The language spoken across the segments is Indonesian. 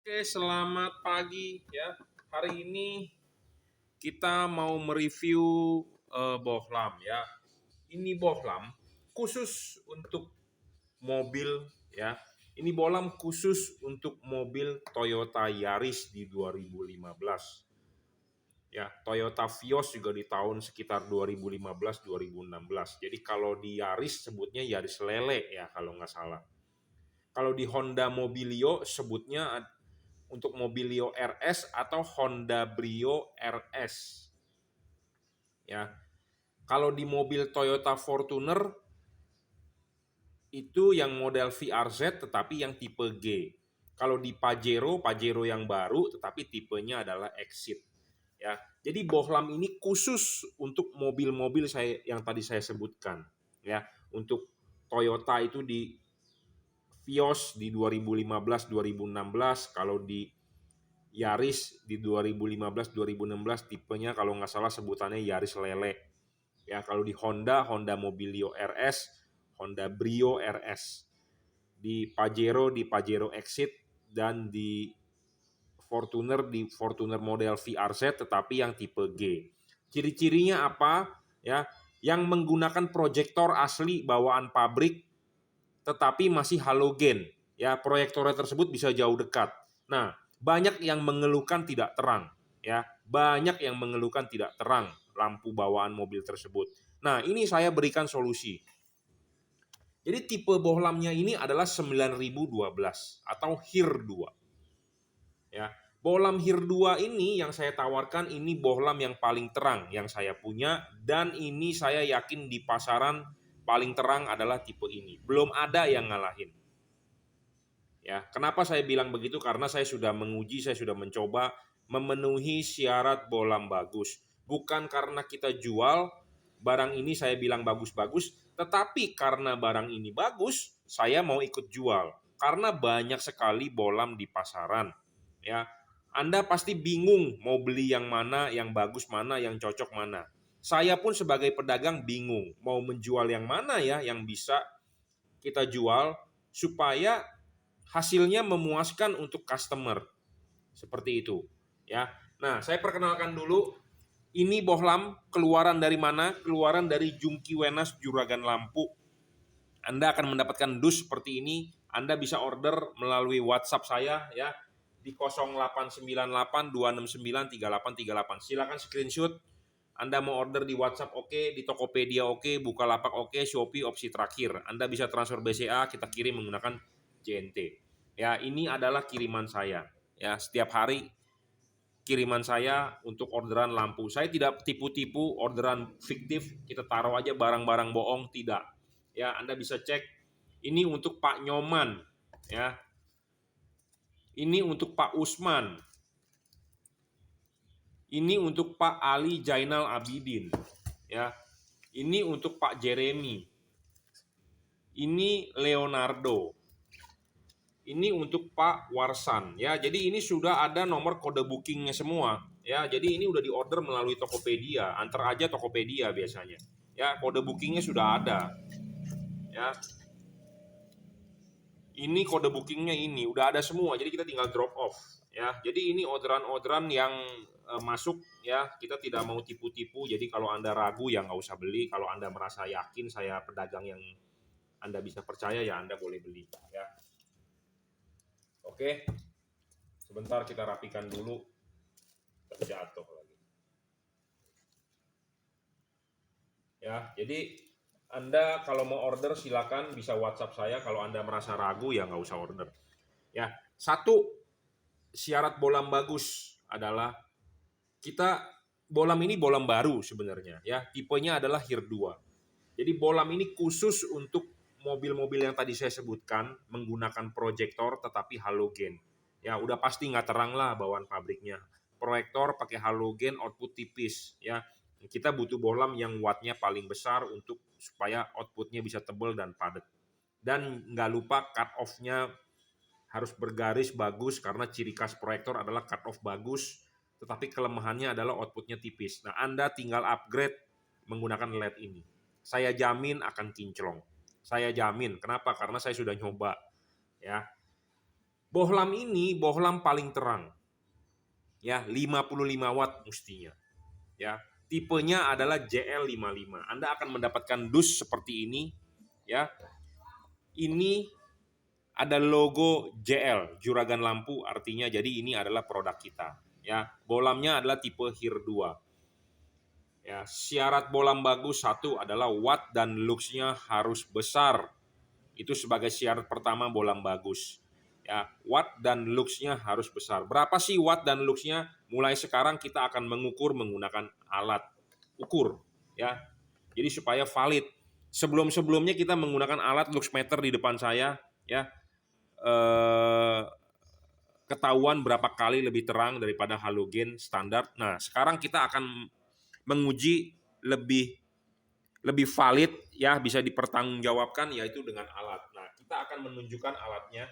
Oke, selamat pagi ya. Hari ini kita mau mereview bohlam ya. Ini bohlam khusus untuk mobil ya. Ini bohlam khusus untuk mobil Toyota Yaris di 2015. Ya, Toyota Vios juga di tahun sekitar 2015-2016. Jadi kalau di Yaris sebutnya Yaris lele ya kalau nggak salah. Kalau di Honda Mobilio sebutnya untuk Mobilio RS atau Honda Brio RS. Ya, kalau di mobil Toyota Fortuner itu yang model VRZ tetapi yang tipe G. Kalau di Pajero, Pajero yang baru tetapi tipenya adalah Exit. Ya, jadi bohlam ini khusus untuk mobil-mobil saya yang tadi saya sebutkan. Ya, untuk Toyota itu di Vios di 2015-2016, kalau di Yaris di 2015-2016 tipenya kalau nggak salah sebutannya Yaris lele. Ya, kalau di Honda, Honda Mobilio RS, Honda Brio RS. Di Pajero Exit, dan di Fortuner model VRZ tetapi yang tipe G. Ciri-cirinya apa? Ya, yang menggunakan proyektor asli bawaan pabrik tetapi masih halogen. Ya, proyektornya tersebut bisa jauh dekat. Nah, banyak yang mengeluhkan tidak terang. Ya, banyak yang mengeluhkan tidak terang lampu bawaan mobil tersebut. Nah, ini saya berikan solusi. Jadi tipe bohlamnya ini adalah 9012 atau HIR 2. Ya, bohlam HIR 2 ini yang saya tawarkan ini bohlam yang paling terang yang saya punya, dan ini saya yakin di pasaran paling terang adalah tipe ini. Belum ada yang ngalahin. Ya, kenapa saya bilang begitu? Karena saya sudah menguji, saya sudah mencoba memenuhi syarat bohlam bagus. Bukan karena kita jual barang ini saya bilang bagus-bagus, tetapi karena barang ini bagus, saya mau ikut jual. Karena banyak sekali bohlam di pasaran. Ya, Anda pasti bingung mau beli yang mana, yang bagus mana, yang cocok mana. Saya pun sebagai pedagang bingung mau menjual yang mana ya yang bisa kita jual supaya hasilnya memuaskan untuk customer. Seperti itu, ya. Nah, saya perkenalkan dulu, ini bohlam keluaran dari mana? Keluaran dari Jungki Wenas Juragan Lampu. Anda akan mendapatkan dus seperti ini. Anda bisa order melalui WhatsApp saya ya di 0898-269-3838. Silakan screenshot. Anda mau order di WhatsApp oke, di Tokopedia oke, Bukalapak oke, Shopee opsi terakhir. Anda bisa transfer BCA, kita kirim menggunakan JNT. Ya, ini adalah kiriman saya. Ya, setiap hari kiriman saya untuk orderan lampu. Saya tidak tipu-tipu orderan fiktif, kita taruh aja barang-barang bohong, tidak. Ya, Anda bisa cek. Ini untuk Pak Nyoman, ya. Ini untuk Pak Usman. Ini untuk Pak Ali Jainal Abidin, ya. Ini untuk Pak Jeremy. Ini Leonardo. Ini untuk Pak Warsan, ya. Jadi ini sudah ada nomor kode bookingnya semua, ya. Jadi ini udah diorder melalui Tokopedia, antar aja Tokopedia biasanya, ya. Kode bookingnya sudah ada, ya. Ini kode bookingnya ini udah ada semua, jadi kita tinggal drop off, ya. Jadi ini orderan-orderan yang masuk, ya. Kita tidak mau tipu-tipu, jadi kalau Anda ragu ya nggak usah beli. Kalau Anda merasa yakin saya pedagang yang Anda bisa percaya, ya Anda boleh beli, ya. Oke, sebentar kita rapikan dulu. Terjatuh lagi. Ya, jadi Anda kalau mau order silakan bisa WhatsApp saya. Kalau Anda merasa ragu ya nggak usah order. Ya, satu syarat bohlam bagus adalah kita bohlam ini bohlam baru sebenarnya ya. Tipenya adalah HIR 2. Jadi bohlam ini khusus untuk mobil-mobil yang tadi saya sebutkan menggunakan proyektor tetapi halogen. Ya, udah pasti nggak terang lah bawaan pabriknya. Proyektor pakai halogen, output tipis ya. Kita butuh bohlam yang wattnya paling besar untuk supaya outputnya bisa tebal dan padat. Dan nggak lupa cut off-nya harus bergaris bagus karena ciri khas proyektor adalah cut off bagus, tetapi kelemahannya adalah outputnya tipis. Nah, Anda tinggal upgrade menggunakan LED ini. Saya jamin akan kinclong. Saya jamin. Kenapa? Karena saya sudah nyoba. Ya. Bohlam ini bohlam paling terang. Ya, 55 watt mestinya. Ya, tipenya adalah JL55. Anda akan mendapatkan dus seperti ini, ya. Ini ada logo JL, juragan lampu, artinya jadi ini adalah produk kita. Ya, bohlamnya adalah tipe HIR 2. Ya, syarat bohlam bagus satu adalah watt dan luxnya harus besar. Itu sebagai syarat pertama bohlam bagus. Ya, watt dan luxnya harus besar. Berapa sih watt dan luxnya? Mulai sekarang kita akan mengukur menggunakan alat ukur, ya. Jadi supaya valid. Sebelum-sebelumnya kita menggunakan alat luxmeter di depan saya, ya. Ketahuan berapa kali lebih terang daripada halogen standar. Nah, sekarang kita akan menguji lebih valid, ya, bisa dipertanggungjawabkan, yaitu dengan alat. Nah, kita akan menunjukkan alatnya.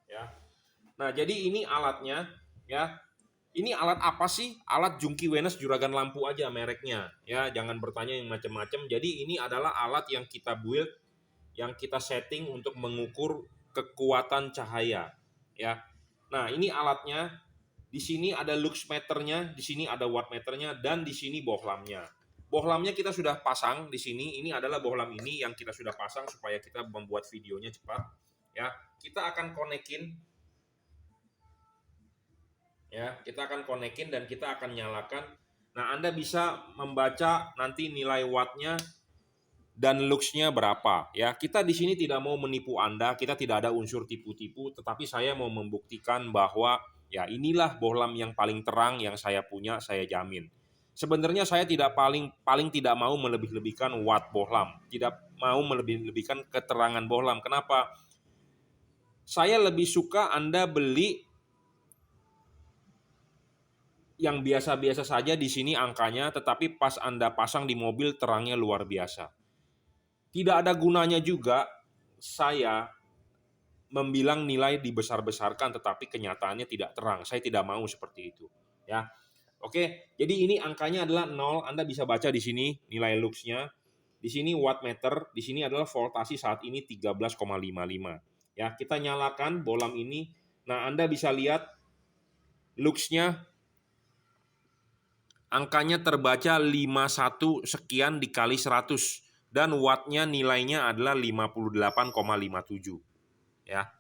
Ya. Nah, jadi ini alatnya, ya. Ini alat apa sih? Alat Junkey Wenes juragan lampu aja mereknya, ya. Jangan bertanya yang macam-macam. Jadi ini adalah alat yang kita build, yang kita setting untuk mengukur kekuatan cahaya, ya. Nah, ini alatnya. Di sini ada lux meternya, di sini ada watt meternya, dan di sini bohlamnya. Bohlamnya kita sudah pasang di sini. Ini adalah bohlam ini yang kita sudah pasang supaya kita membuat videonya cepat. Ya, kita akan konekin. Ya, kita akan konekin dan kita akan nyalakan. Nah, Anda bisa membaca nanti nilai wattnya dan luxnya berapa. Ya, kita di sini tidak mau menipu Anda, kita tidak ada unsur tipu-tipu, tetapi saya mau membuktikan bahwa ya inilah bohlam yang paling terang yang saya punya, saya jamin. Sebenarnya saya tidak paling tidak mau melebih-lebihkan watt bohlam, tidak mau melebih-lebihkan keterangan bohlam. Kenapa? Saya lebih suka Anda beli yang biasa-biasa saja di sini angkanya, tetapi pas Anda pasang di mobil terangnya luar biasa. Tidak ada gunanya juga saya membilang nilai dibesar-besarkan tetapi kenyataannya tidak terang. Saya tidak mau seperti itu, ya. Oke, jadi ini angkanya adalah 0, Anda bisa baca di sini nilai luxnya. Di sini wattmeter, di sini adalah voltasi saat ini 13,55. Ya, kita nyalakan bohlam ini. Nah, Anda bisa lihat luxnya angkanya terbaca 51 sekian dikali 100 dan wattnya nilainya adalah 58,57, ya.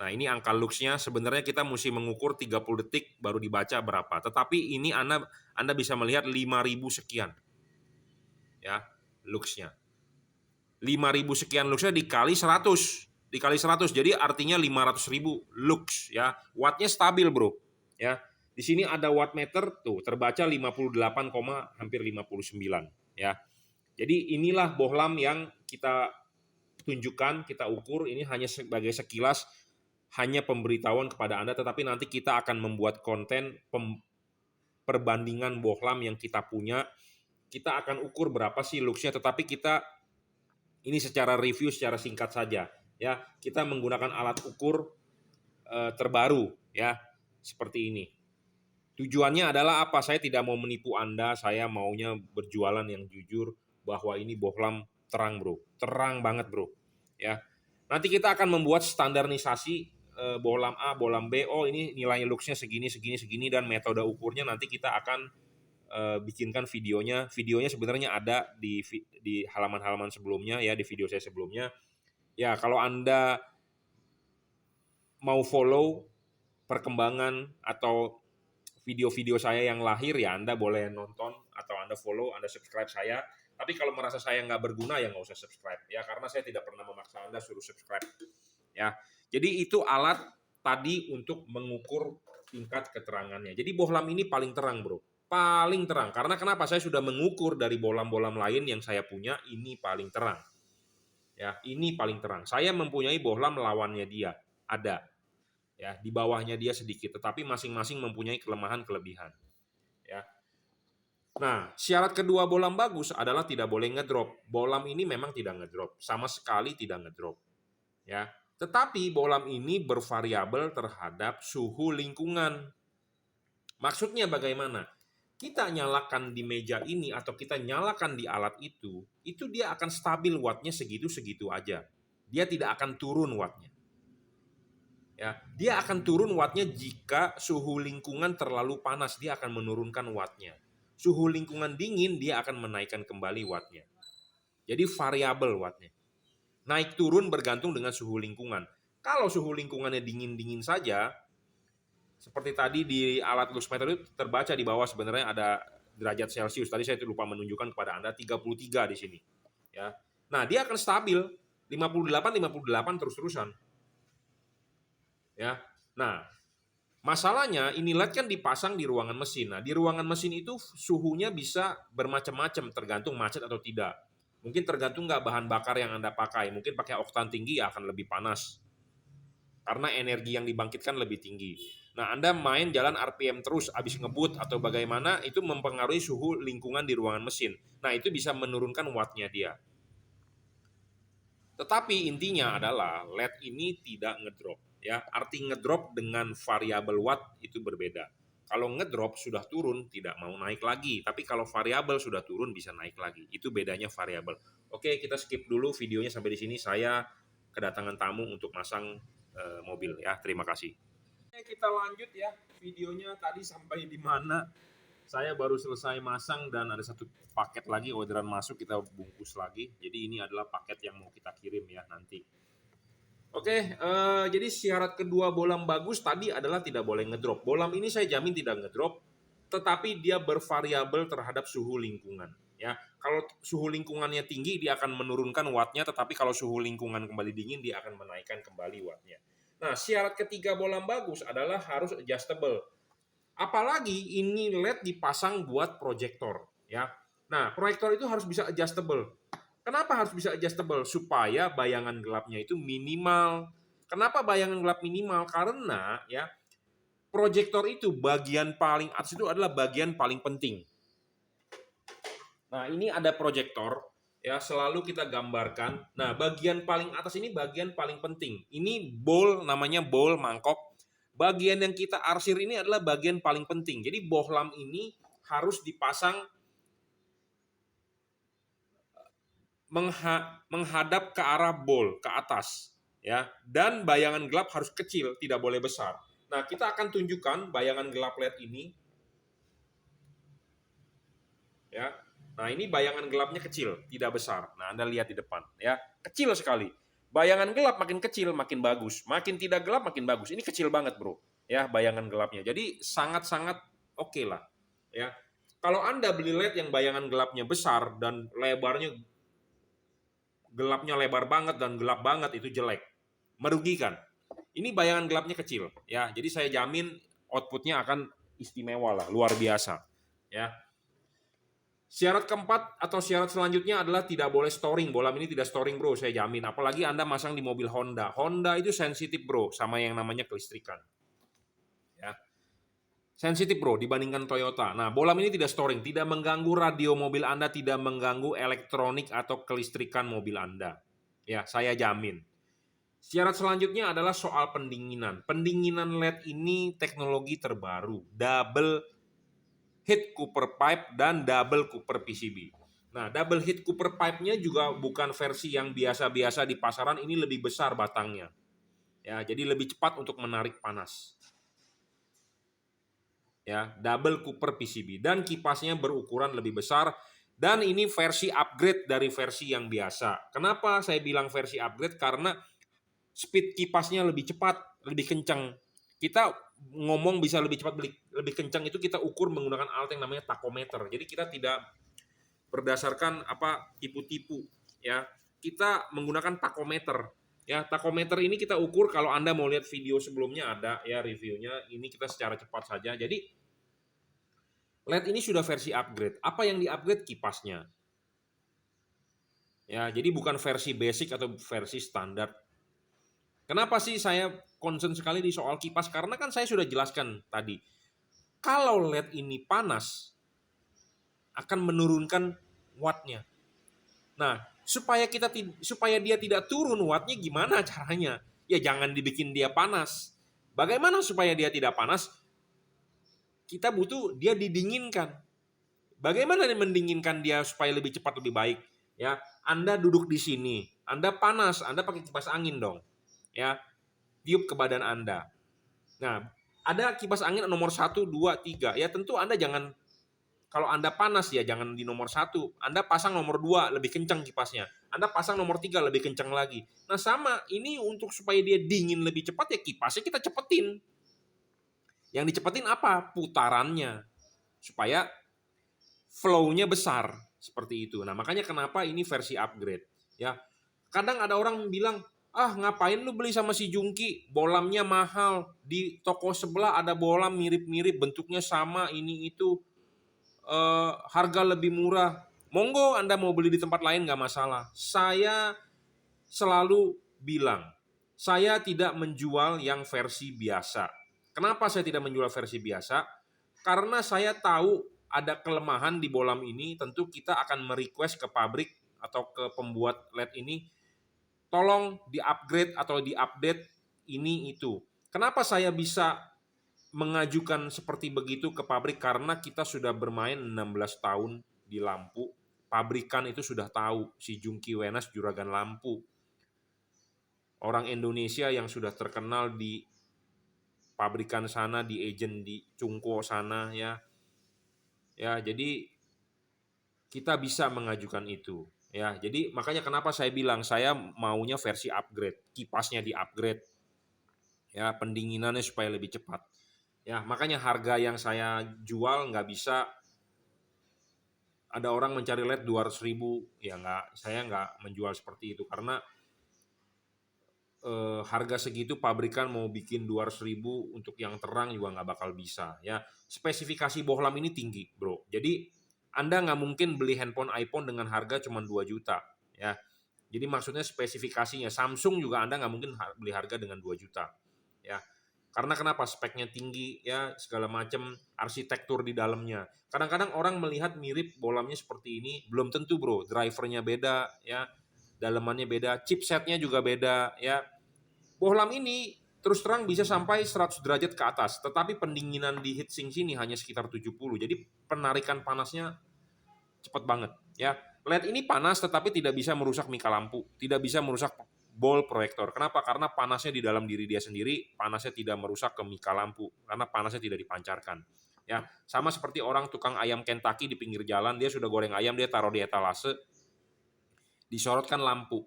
Nah, ini angka luxnya. Sebenarnya kita mesti mengukur 30 detik baru dibaca berapa. Tetapi ini Anda bisa melihat 5.000 sekian. Ya, luxnya. 5.000 sekian luxnya dikali 100. Dikali 100. Jadi artinya 500.000 lux, ya. Wattnya stabil, Bro. Ya. Di sini ada wattmeter tuh terbaca 58, hampir 59, ya. Jadi inilah bohlam yang kita tunjukkan, kita ukur. Ini hanya sebagai sekilas, hanya pemberitahuan kepada Anda, tetapi nanti kita akan membuat konten perbandingan bohlam yang kita punya. Kita akan ukur berapa sih luxnya, tetapi kita ini secara review secara singkat saja, ya. Kita menggunakan alat ukur terbaru, ya, seperti ini. Tujuannya adalah apa? Saya tidak mau menipu Anda, saya maunya berjualan yang jujur bahwa ini bohlam terang, Bro. Terang banget, Bro. Ya. Nanti kita akan membuat standarisasi bohlam A, bohlam B. Oh, ini nilai luxnya segini, segini, segini, dan metode ukurnya nanti kita akan bikinkan videonya. Videonya sebenarnya ada di halaman-halaman sebelumnya, ya, di video saya sebelumnya. Ya, kalau Anda mau follow perkembangan atau video-video saya yang lahir, ya Anda boleh nonton atau Anda follow, Anda subscribe saya. Tapi kalau merasa saya nggak berguna, ya nggak usah subscribe, ya, karena saya tidak pernah memaksa Anda suruh subscribe, ya. Jadi itu alat tadi untuk mengukur tingkat keterangannya. Jadi bohlam ini paling terang, Bro, paling terang. Karena kenapa? Saya sudah mengukur dari bohlam-bohlam lain yang saya punya, ini paling terang, ya. Ini paling terang. Saya mempunyai bohlam lawannya dia, ada. Ya, di bawahnya dia sedikit, tetapi masing-masing mempunyai kelemahan-kelebihan, ya. Nah, syarat kedua bohlam bagus adalah tidak boleh ngedrop. Bohlam ini memang tidak ngedrop, sama sekali tidak ngedrop, ya. Tetapi bohlam ini bervariabel terhadap suhu lingkungan. Maksudnya bagaimana? kita nyalakan di meja ini atau kita nyalakan di alat itu dia akan stabil wattnya segitu-segitu aja. Dia tidak akan turun wattnya. Ya, dia akan turun wattnya jika suhu lingkungan terlalu panas, dia akan menurunkan wattnya. Suhu lingkungan dingin, dia akan menaikkan kembali wattnya. Jadi variabel wattnya. Naik turun bergantung dengan suhu lingkungan. Kalau suhu lingkungannya dingin-dingin saja, seperti tadi di alat luxmeter itu terbaca di bawah sebenarnya ada derajat Celcius. Tadi saya lupa menunjukkan kepada Anda 33 di sini. Ya. Nah, dia akan stabil 58 terus-terusan. Ya. Nah, masalahnya ini LED kan dipasang di ruangan mesin. Nah, di ruangan mesin itu suhunya bisa bermacam-macam tergantung macet atau tidak. Mungkin tergantung nggak bahan bakar yang Anda pakai. Mungkin pakai oktan tinggi ya akan lebih panas. Karena energi yang dibangkitkan lebih tinggi. Nah, Anda main jalan RPM terus habis ngebut atau bagaimana itu mempengaruhi suhu lingkungan di ruangan mesin. Nah, itu bisa menurunkan wattnya dia. Tetapi intinya adalah LED ini tidak ngedrop. Ya, arti ngedrop dengan variabel watt itu berbeda. Kalau ngedrop sudah turun tidak mau naik lagi, tapi kalau variabel sudah turun bisa naik lagi. Itu bedanya variabel. Oke, kita skip dulu videonya sampai di sini. Saya kedatangan tamu untuk masang mobil ya. Terima kasih. Kita lanjut ya videonya tadi sampai di mana. Saya baru selesai masang dan ada satu paket lagi orderan masuk, kita bungkus lagi. Jadi ini adalah paket yang mau kita kirim ya nanti. Oke, jadi syarat kedua bolam bagus tadi adalah tidak boleh ngedrop. Bolam ini saya jamin tidak ngedrop, tetapi dia bervariabel terhadap suhu lingkungan. Ya, kalau suhu lingkungannya tinggi dia akan menurunkan wattnya, tetapi kalau suhu lingkungan kembali dingin dia akan menaikkan kembali wattnya. Nah, syarat ketiga bolam bagus adalah harus adjustable. Apalagi ini LED dipasang buat proyektor, ya. Nah, proyektor itu harus bisa adjustable. Kenapa harus bisa adjustable? Supaya bayangan gelapnya itu minimal. Kenapa bayangan gelap minimal? Karena ya proyektor itu bagian paling atas itu adalah bagian paling penting. Nah, ini ada proyektor ya, selalu kita gambarkan. Nah, bagian paling atas ini bagian paling penting. Ini bowl, namanya bowl mangkok. Bagian yang kita arsir ini adalah bagian paling penting. Jadi bohlam ini harus dipasang menghadap ke arah bowl, ke atas, ya. Dan bayangan gelap harus kecil, tidak boleh besar. Nah, kita akan tunjukkan bayangan gelap LED ini. Ya. Nah, ini bayangan gelapnya kecil, tidak besar. Nah, Anda lihat di depan, ya. Kecil sekali. Bayangan gelap makin kecil makin bagus, makin tidak gelap makin bagus. Ini kecil banget, Bro. Ya, bayangan gelapnya. Jadi sangat-sangat oke lah, ya. Kalau Anda beli LED yang bayangan gelapnya besar dan gelapnya lebar banget dan gelap banget, itu jelek. Merugikan. Ini bayangan gelapnya kecil, ya. Jadi saya jamin outputnya akan istimewa lah, luar biasa, ya. Syarat keempat atau syarat selanjutnya adalah tidak boleh storing. Bolam ini tidak storing, Bro, saya jamin. Apalagi Anda masang di mobil Honda. Honda itu sensitif, Bro, sama yang namanya kelistrikan. Ya. Sensitif, Bro, dibandingkan Toyota. Nah, bolam ini tidak storing, tidak mengganggu radio mobil Anda, tidak mengganggu elektronik atau kelistrikan mobil Anda. Ya, saya jamin. Syarat selanjutnya adalah soal pendinginan. Pendinginan LED ini teknologi terbaru, double heat cooper pipe dan double cooper PCB. Nah, double heat cooper pipe-nya juga bukan versi yang biasa-biasa di pasaran, ini lebih besar batangnya. Ya, jadi lebih cepat untuk menarik panas. Ya, double cooper PCB dan kipasnya berukuran lebih besar dan ini versi upgrade dari versi yang biasa. Kenapa saya bilang versi upgrade? Karena speed kipasnya lebih cepat, lebih kencang. Kita ngomong bisa lebih cepat, lebih kencang itu kita ukur menggunakan alat yang namanya takometer. Jadi kita tidak berdasarkan tipu-tipu, ya. Kita menggunakan takometer. Ya, takometer ini kita ukur, kalau Anda mau lihat video sebelumnya ada ya reviewnya. Ini kita secara cepat saja. Jadi LED ini sudah versi upgrade. Apa yang di-upgrade? Kipasnya. Ya, jadi bukan versi basic atau versi standar. Kenapa sih saya concern sekali di soal kipas? Karena kan saya sudah jelaskan tadi. Kalau LED ini panas, akan menurunkan wattnya. Nah, supaya dia tidak turun wattnya, gimana caranya? Ya jangan dibikin dia panas. Bagaimana supaya dia tidak panas? Kita butuh dia didinginkan. Bagaimana mendinginkan dia supaya lebih cepat lebih baik? Ya, Anda duduk di sini, Anda panas, Anda pakai kipas angin dong. Ya, tiup ke badan Anda. Nah, ada kipas angin nomor 1, 2, 3. Ya tentu Anda jangan, kalau Anda panas ya jangan di nomor 1. Anda pasang nomor 2, lebih kencang kipasnya. Anda pasang nomor 3, lebih kencang lagi. Nah sama, ini untuk supaya dia dingin lebih cepat ya kipasnya kita cepetin. Yang dicepetin apa? Putarannya. Supaya flow-nya besar. Seperti itu. Nah makanya kenapa ini versi upgrade. Ya, kadang ada orang bilang, ngapain lu beli sama si Jungki, bolamnya mahal, di toko sebelah ada bolam mirip-mirip, bentuknya sama, ini itu, harga lebih murah. Monggo Anda mau beli di tempat lain nggak masalah. Saya selalu bilang, saya tidak menjual yang versi biasa. Kenapa saya tidak menjual versi biasa? Karena saya tahu ada kelemahan di bolam ini, tentu kita akan merequest ke pabrik atau ke pembuat LED ini, tolong di-upgrade atau di-update ini itu. Kenapa saya bisa mengajukan seperti begitu ke pabrik? Karena kita sudah bermain 16 tahun di lampu. Pabrikan itu sudah tahu si Jungki Wenas juragan lampu. Orang Indonesia yang sudah terkenal di pabrikan sana, di agent di Cungko sana ya. Ya, jadi kita bisa mengajukan itu. Ya, jadi makanya kenapa saya bilang saya maunya versi upgrade, kipasnya di-upgrade. Ya, pendinginannya supaya lebih cepat. Ya, makanya harga yang saya jual nggak bisa, ada orang mencari LED 200.000, ya saya nggak menjual seperti itu karena harga segitu pabrikan mau bikin 200.000 untuk yang terang juga nggak bakal bisa. Ya, spesifikasi bohlam ini tinggi, bro. Jadi Anda nggak mungkin beli handphone iPhone dengan harga cuma 2 juta. Ya, jadi maksudnya spesifikasinya. Samsung juga Anda nggak mungkin beli harga dengan 2 juta. Ya, karena kenapa? Speknya tinggi, ya segala macam arsitektur di dalamnya. Kadang-kadang orang melihat mirip bohlamnya seperti ini, belum tentu bro. Drivernya beda, ya, dalamannya beda, chipsetnya juga beda, ya. Bohlam ini terus terang bisa sampai 100 derajat ke atas, tetapi pendinginan di heatsink sini hanya sekitar 70. Jadi penarikan panasnya cepat banget, ya. LED ini panas tetapi tidak bisa merusak mika lampu, tidak bisa merusak ball proyektor. Kenapa? Karena panasnya di dalam diri dia sendiri, panasnya tidak merusak ke mika lampu karena panasnya tidak dipancarkan. Ya, sama seperti orang tukang ayam Kentucky di pinggir jalan, dia sudah goreng ayam, dia taruh di etalase, disorotkan lampu.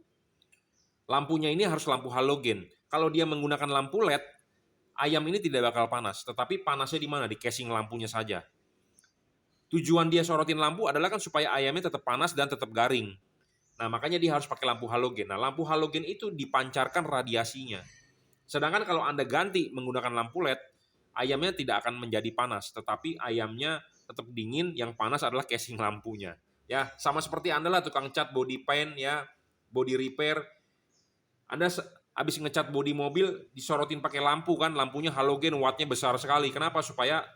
Lampunya ini harus lampu halogen. Kalau dia menggunakan lampu LED, ayam ini tidak bakal panas. Tetapi panasnya di mana? Di casing lampunya saja. Tujuan dia sorotin lampu adalah kan supaya ayamnya tetap panas dan tetap garing. Nah, makanya dia harus pakai lampu halogen. Nah, lampu halogen itu dipancarkan radiasinya. Sedangkan kalau Anda ganti menggunakan lampu LED, ayamnya tidak akan menjadi panas, tetapi ayamnya tetap dingin, yang panas adalah casing lampunya. Ya, sama seperti Anda lah tukang cat body paint ya, body repair. Anda habis ngecat bodi mobil, disorotin pakai lampu kan, lampunya halogen, wattnya besar sekali. Kenapa? Supaya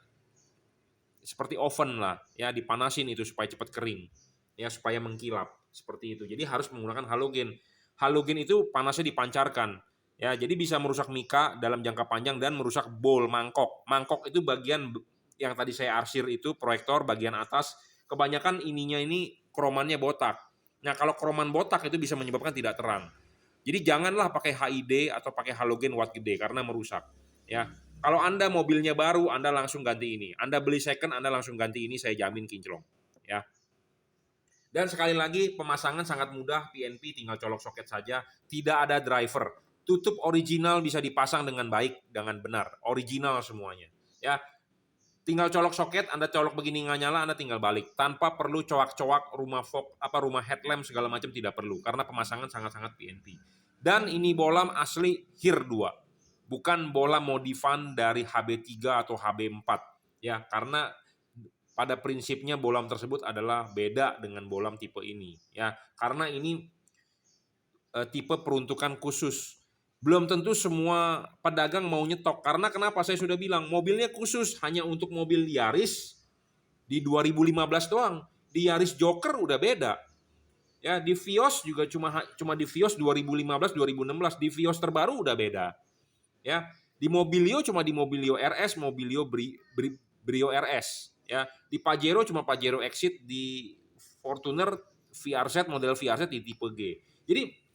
seperti oven lah, ya dipanasin itu supaya cepat kering, ya supaya mengkilap seperti itu. Jadi harus menggunakan halogen. Halogen itu panasnya dipancarkan, ya jadi bisa merusak mika dalam jangka panjang dan merusak bowl mangkok. Mangkok itu bagian yang tadi saya arsir itu proyektor bagian atas, kebanyakan ininya ini kromannya botak. Nah kalau kroman botak itu bisa menyebabkan tidak terang. Jadi janganlah pakai HID atau pakai halogen watt gede karena merusak. Ya, kalau Anda mobilnya baru, Anda langsung ganti ini. Anda beli second, Anda langsung ganti ini, saya jamin kinclong. Ya. Dan sekali lagi pemasangan sangat mudah, PNP tinggal colok soket saja, tidak ada driver. Tutup original bisa dipasang dengan baik, dengan benar, original semuanya. Ya, tinggal colok soket, Anda colok begini nggak nyala, Anda tinggal balik. Tanpa perlu coak-coak rumah headlamp segala macam tidak perlu karena pemasangan sangat-sangat PNP. Dan ini bohlam asli HIR 2. Bukan bohlam modifan dari HB3 atau HB4 ya, karena pada prinsipnya bohlam tersebut adalah beda dengan bohlam tipe ini ya. Karena ini tipe peruntukan khusus. Belum tentu semua pedagang mau nyetok. Karena kenapa? Saya sudah bilang, mobilnya khusus hanya untuk mobil Yaris di 2015 doang. Di Yaris Joker udah beda. Ya, di Vios juga cuma di Vios 2015 2016, di Vios terbaru udah beda. Ya, di Mobilio cuma di Mobilio RS, Mobilio Brio RS. ya. Di Pajero cuma Pajero Exit, di Fortuner VRZ, model VRZ di tipe G. Jadi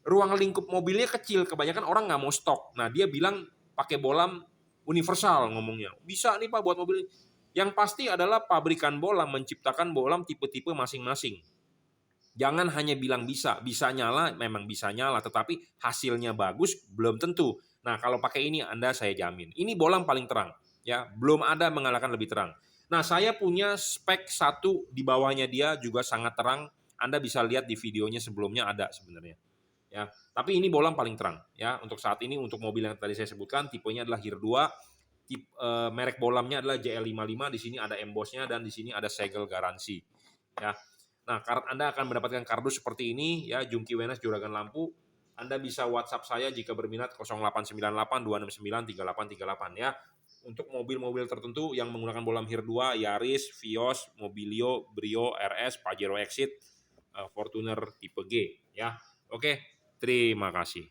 ruang lingkup mobilnya kecil, kebanyakan orang nggak mau stok. Nah, dia bilang pakai bolam universal ngomongnya. Bisa nih Pak buat mobil. Yang pasti adalah pabrikan bolam menciptakan bolam tipe-tipe masing-masing. Jangan hanya bilang bisa nyala, memang bisa nyala, tetapi hasilnya bagus belum tentu. Nah, kalau pakai ini Anda saya jamin. Ini bolam paling terang, ya. Belum ada mengalahkan lebih terang. Nah, saya punya spek satu di bawahnya dia juga sangat terang. Anda bisa lihat di videonya sebelumnya ada sebenarnya. Ya, tapi ini bolam paling terang ya untuk saat ini untuk mobil yang tadi saya sebutkan tipenya adalah HIR 2, merek bolamnya adalah JL55, di sini ada embossnya dan di sini ada segel garansi ya. Nah, Anda akan mendapatkan kardus seperti ini ya, Jungki Wenas Juragan Lampu. Anda bisa WhatsApp saya jika berminat 0898 269 3838 ya. Untuk mobil-mobil tertentu yang menggunakan bolam HIR 2, Yaris, Vios, Mobilio, Brio, RS, Pajero Exit, Fortuner tipe G ya. Oke. Terima kasih.